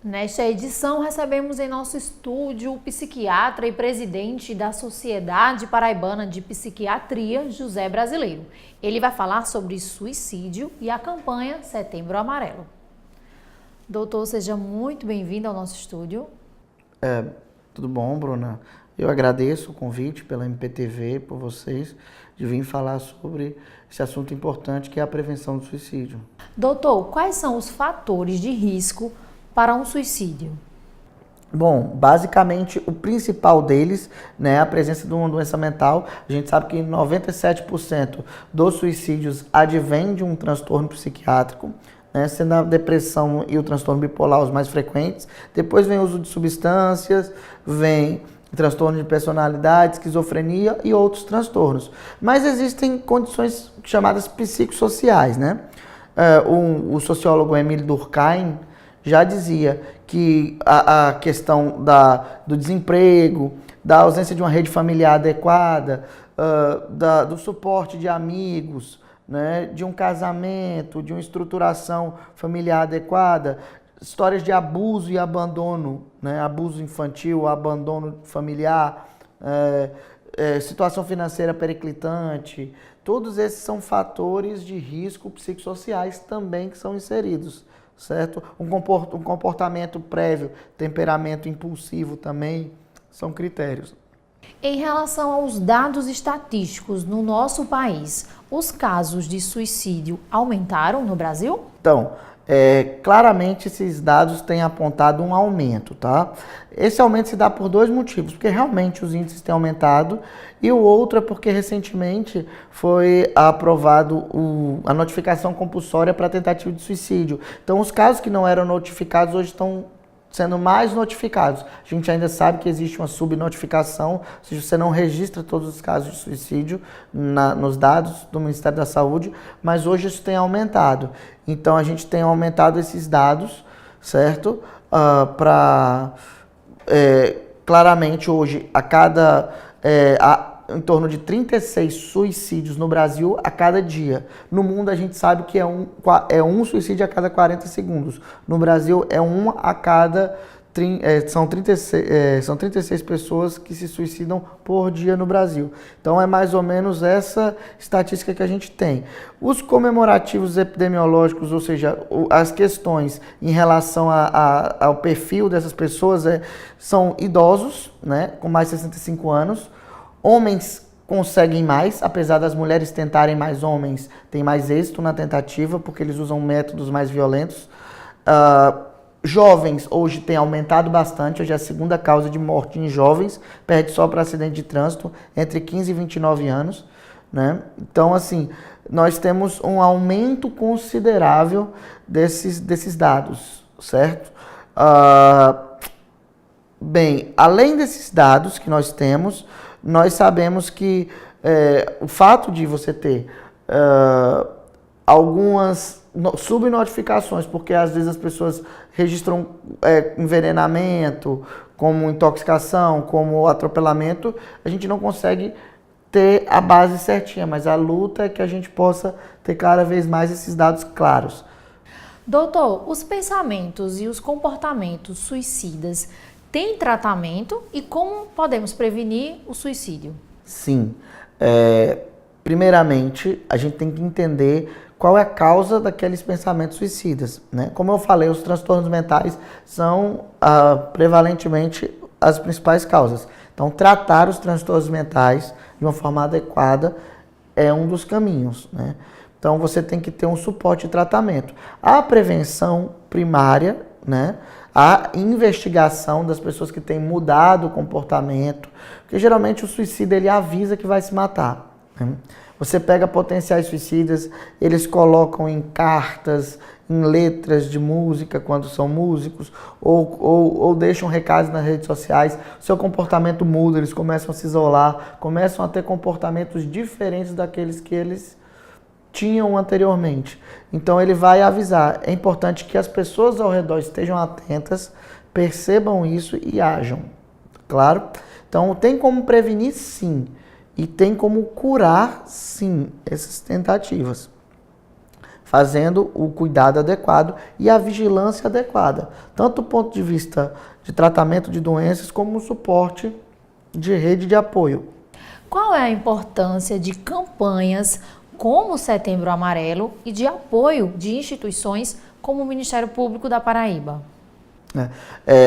Nesta edição, recebemos em nosso estúdio o psiquiatra e presidente da Sociedade Paraibana de Psiquiatria, José Brasileiro. Ele vai falar sobre suicídio e a campanha Setembro Amarelo. Doutor, seja muito bem-vindo ao nosso estúdio. Tudo bom, Bruna? Eu agradeço o convite pela MPTV, por vocês, de vir falar sobre esse assunto importante que é a prevenção do suicídio. Doutor, quais são os fatores de risco para um suicídio? Bom, basicamente o principal deles, né, é a presença de uma doença mental. A gente sabe que 97% dos suicídios advém de um transtorno psiquiátrico, né, sendo a depressão e o transtorno bipolar os mais frequentes. Depois vem o uso de substâncias, vem transtorno de personalidade, esquizofrenia e outros transtornos. Mas existem condições chamadas psicossociais, né? O sociólogo Émile Durkheim já dizia que a questão do desemprego, da ausência de uma rede familiar adequada, do suporte de amigos, né, de um casamento, de uma estruturação familiar adequada, histórias de abuso e abandono, né, abuso infantil, abandono familiar, situação financeira periclitante, todos esses são fatores de risco psicossociais também que são inseridos. Certo? Um comportamento prévio, temperamento impulsivo também são critérios. Em relação aos dados estatísticos no nosso país, os casos de suicídio aumentaram no Brasil? Então, claramente esses dados têm apontado um aumento, tá? Esse aumento se dá por dois motivos, porque realmente os índices têm aumentado e o outro é porque recentemente foi aprovado a notificação compulsória para tentativa de suicídio. Então os casos que não eram notificados hoje estão sendo mais notificados. A gente ainda sabe que existe uma subnotificação, ou seja, você não registra todos os casos de suicídio nos dados do Ministério da Saúde, mas hoje isso tem aumentado. Então a gente tem aumentado esses dados, certo? Claramente hoje, em torno de 36 suicídios no Brasil a cada dia. No mundo a gente sabe que é um suicídio a cada 40 segundos. No Brasil é um a cada... São 36 pessoas que se suicidam por dia no Brasil. Então é mais ou menos essa estatística que a gente tem. Os comemorativos epidemiológicos, ou seja, as questões em relação ao perfil dessas pessoas são idosos, né, com mais de 65 anos. Homens conseguem mais, apesar das mulheres tentarem mais, homens têm mais êxito na tentativa, porque eles usam métodos mais violentos. Jovens hoje tem aumentado bastante, hoje é a segunda causa de morte em jovens, perde só para acidente de trânsito, entre 15 e 29 anos. Né? Então, assim, nós temos um aumento considerável desses dados, certo? Bem, além desses dados que nós temos, nós sabemos que o fato de você ter algumas subnotificações, porque às vezes as pessoas registram envenenamento, como intoxicação, como atropelamento, a gente não consegue ter a base certinha, mas a luta é que a gente possa ter cada vez mais esses dados claros. Doutor, os pensamentos e os comportamentos suicidas têm tratamento e como podemos prevenir o suicídio? Sim. Primeiramente, a gente tem que entender qual é a causa daqueles pensamentos suicidas, né? Como eu falei, os transtornos mentais são prevalentemente as principais causas. Então, tratar os transtornos mentais de uma forma adequada é um dos caminhos, né? Então, você tem que ter um suporte de tratamento. A prevenção primária, né? A investigação das pessoas que têm mudado o comportamento, porque geralmente o suicida ele avisa que vai se matar, né? Você pega potenciais suicidas, eles colocam em cartas, em letras de música, quando são músicos, ou deixam recados nas redes sociais, seu comportamento muda, eles começam a se isolar, começam a ter comportamentos diferentes daqueles que eles tinham anteriormente. Então ele vai avisar. É importante que as pessoas ao redor estejam atentas, percebam isso e ajam. Claro? Então tem como prevenir, sim. E tem como curar, sim, essas tentativas. fazendo o cuidado adequado e a vigilância adequada, tanto do ponto de vista de tratamento de doenças como o suporte de rede de apoio. Qual é a importância de campanhas como o Setembro Amarelo e de apoio de instituições como o Ministério Público da Paraíba?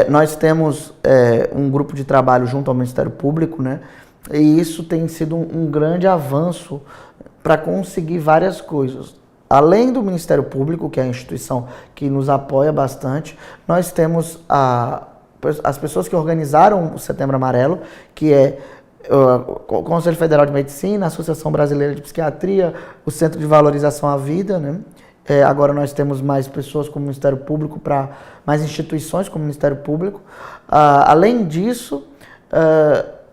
Nós temos um grupo de trabalho junto ao Ministério Público, né? E isso tem sido um grande avanço para conseguir várias coisas. Além do Ministério Público, que é a instituição que nos apoia bastante, nós temos as pessoas que organizaram o Setembro Amarelo, que é o Conselho Federal de Medicina, a Associação Brasileira de Psiquiatria, o Centro de Valorização à Vida, né? Agora nós temos mais pessoas como Ministério Público, mais instituições como Ministério Público. Além disso,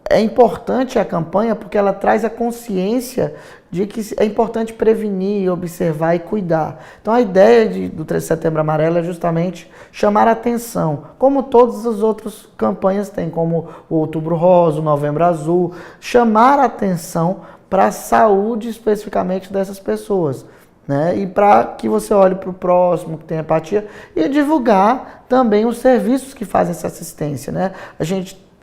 é importante a campanha porque ela traz a consciência de que é importante prevenir, observar e cuidar. Então a ideia do 13 de Setembro Amarelo é justamente chamar a atenção, como todas as outras campanhas têm, como o Outubro Rosa, o Novembro Azul, chamar a atenção para a saúde especificamente dessas pessoas. Né? E para que você olhe para o próximo, que tem empatia, e divulgar também os serviços que fazem essa assistência. Né?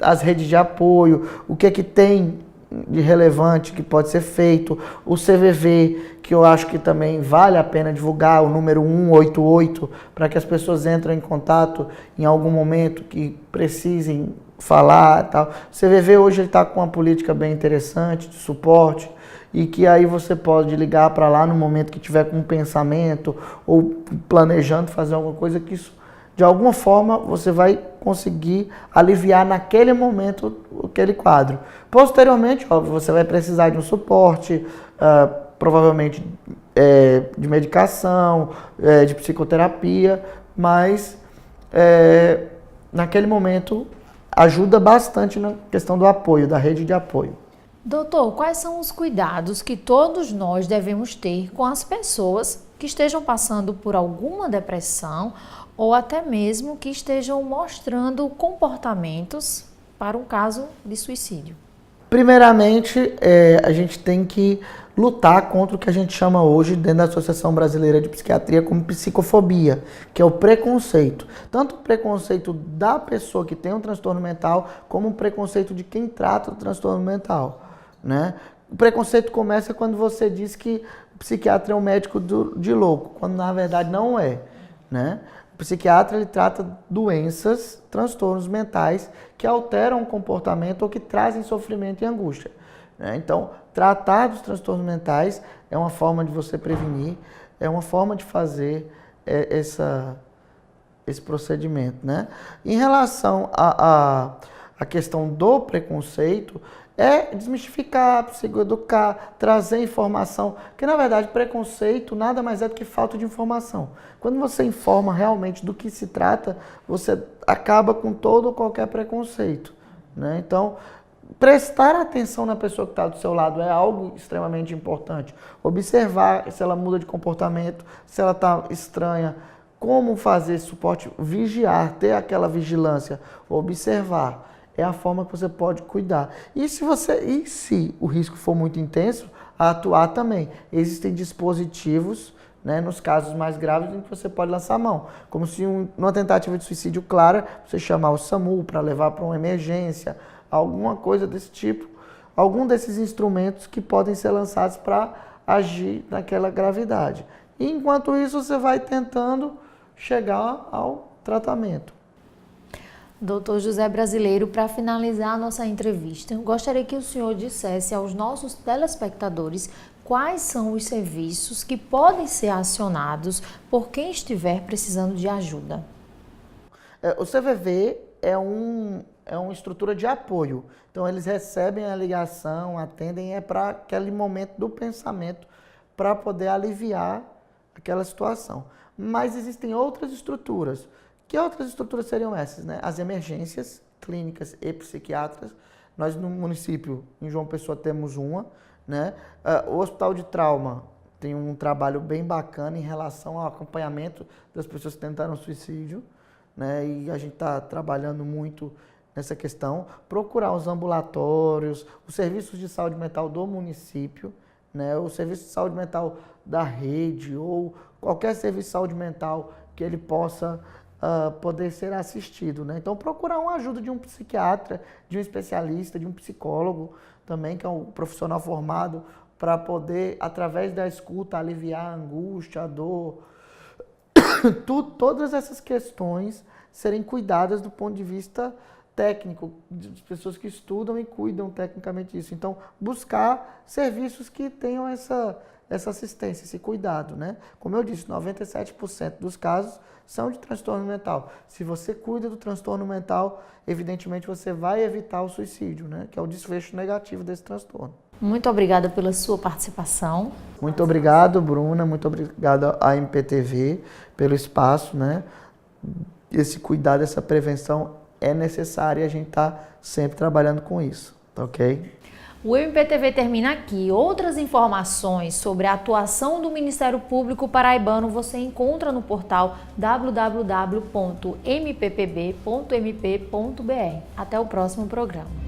As redes de apoio, o que é que tem de relevante que pode ser feito, o CVV, que eu acho que também vale a pena divulgar, o número 188, para que as pessoas entrem em contato em algum momento que precisem falar. Tal. O CVV hoje está com uma política bem interessante de suporte, e que aí você pode ligar para lá no momento que tiver com um pensamento ou planejando fazer alguma coisa, que isso, de alguma forma, você vai conseguir aliviar naquele momento aquele quadro. Posteriormente, óbvio, você vai precisar de um suporte, provavelmente de medicação, de psicoterapia, mas naquele momento ajuda bastante na questão do apoio, da rede de apoio. Doutor, quais são os cuidados que todos nós devemos ter com as pessoas que estejam passando por alguma depressão ou até mesmo que estejam mostrando comportamentos para um caso de suicídio? Primeiramente, a gente tem que lutar contra o que a gente chama hoje, dentro da Associação Brasileira de Psiquiatria, como psicofobia, que é o preconceito. Tanto o preconceito da pessoa que tem um transtorno mental, como o preconceito de quem trata o transtorno mental. Né? O preconceito começa quando você diz que o psiquiatra é um médico de louco, quando na verdade não é. Né? O psiquiatra ele trata doenças, transtornos mentais que alteram o comportamento ou que trazem sofrimento e angústia. Né? Então, tratar dos transtornos mentais é uma forma de você prevenir, é uma forma de fazer esse procedimento. Né? Em relação à questão do preconceito, é desmistificar, psicoeducar, trazer informação, porque na verdade preconceito nada mais é do que falta de informação. Quando você informa realmente do que se trata, você acaba com todo ou qualquer preconceito. Né? Então, prestar atenção na pessoa que está do seu lado é algo extremamente importante. Observar se ela muda de comportamento, se ela está estranha, como fazer esse suporte, vigiar, ter aquela vigilância, observar. É a forma que você pode cuidar. E se o risco for muito intenso, atuar também. Existem dispositivos, né, nos casos mais graves, em que você pode lançar a mão. Como se numa tentativa de suicídio clara, você chamar o SAMU para levar para uma emergência, alguma coisa desse tipo. Algum desses instrumentos que podem ser lançados para agir naquela gravidade. E enquanto isso, você vai tentando chegar ao tratamento. Doutor José Brasileiro, para finalizar a nossa entrevista, eu gostaria que o senhor dissesse aos nossos telespectadores quais são os serviços que podem ser acionados por quem estiver precisando de ajuda. O CVV é uma estrutura de apoio. Então, eles recebem a ligação, atendem, para aquele momento do pensamento, para poder aliviar aquela situação. Mas existem outras estruturas. Que outras estruturas seriam essas? Né? As emergências clínicas e psiquiátricas. Nós no município, em João Pessoa, temos uma. Né? O Hospital de Trauma tem um trabalho bem bacana em relação ao acompanhamento das pessoas que tentaram suicídio. Né? E a gente está trabalhando muito nessa questão. Procurar os ambulatórios, os serviços de saúde mental do município. Né? O serviço de saúde mental da rede ou qualquer serviço de saúde mental que ele possa poder ser assistido, né? Então, procurar uma ajuda de um psiquiatra, de um especialista, de um psicólogo também, que é um profissional formado, para poder, através da escuta, aliviar a angústia, a dor, todas essas questões serem cuidadas do ponto de vista técnico, de pessoas que estudam e cuidam tecnicamente disso. Então, buscar serviços que tenham essa assistência, esse cuidado, né? Como eu disse, 97% dos casos são de transtorno mental. Se você cuida do transtorno mental, evidentemente você vai evitar o suicídio, né? Que é o desfecho negativo desse transtorno. Muito obrigada pela sua participação. Muito obrigado, Bruna. Muito obrigado à MPTV pelo espaço, né? Esse cuidado, essa prevenção é necessária e a gente está sempre trabalhando com isso, ok? O MPTV termina aqui. Outras informações sobre a atuação do Ministério Público Paraibano você encontra no portal www.mppb.mp.br. Até o próximo programa.